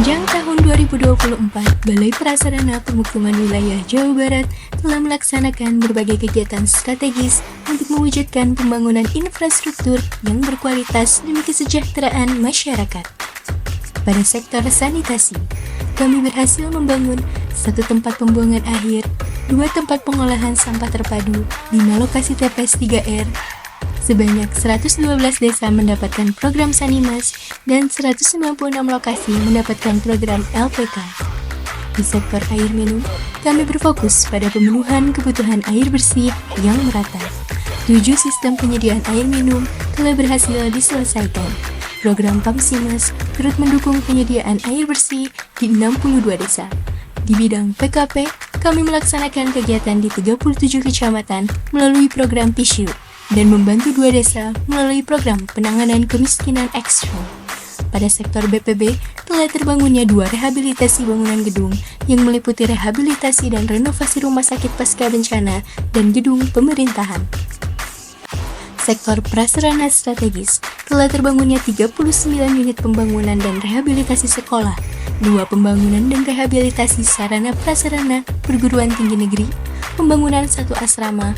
Sepanjang tahun 2024, Balai Prasarana Pemukiman Wilayah Jawa Barat telah melaksanakan berbagai kegiatan strategis untuk mewujudkan pembangunan infrastruktur yang berkualitas demi kesejahteraan masyarakat. Pada sektor sanitasi, kami berhasil membangun 1 tempat pembuangan akhir, 2 tempat pengolahan sampah terpadu, 5 lokasi TPS 3R, sebanyak 112 desa mendapatkan program Sanimas dan 196 lokasi mendapatkan program LPK. Di sektor air minum, kami berfokus pada pemenuhan kebutuhan air bersih yang merata. 7 sistem penyediaan air minum telah berhasil diselesaikan. Program PAMSIMAS turut mendukung penyediaan air bersih di 62 desa. Di bidang PKP, kami melaksanakan kegiatan di 37 kecamatan melalui program PISHU dan membantu 2 desa melalui program penanganan kemiskinan ekstrem. Pada sektor BPB, telah terbangunnya 2 rehabilitasi bangunan gedung yang meliputi rehabilitasi dan renovasi rumah sakit pasca bencana dan gedung pemerintahan. Sektor prasarana strategis, telah terbangunnya 39 unit pembangunan dan rehabilitasi sekolah, 2 pembangunan dan rehabilitasi sarana prasarana perguruan tinggi negeri, pembangunan 1 asrama,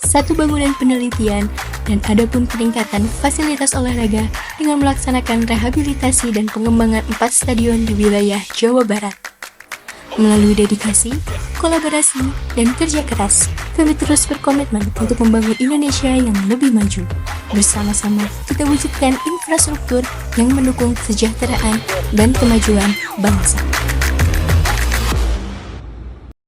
1 bangunan penelitian, dan adapun peningkatan fasilitas olahraga dengan melaksanakan rehabilitasi dan pengembangan 4 stadion di wilayah Jawa Barat. Melalui dedikasi, kolaborasi, dan kerja keras, kami terus berkomitmen untuk membangun Indonesia yang lebih maju. Bersama-sama, kita wujudkan infrastruktur yang mendukung kesejahteraan dan kemajuan bangsa.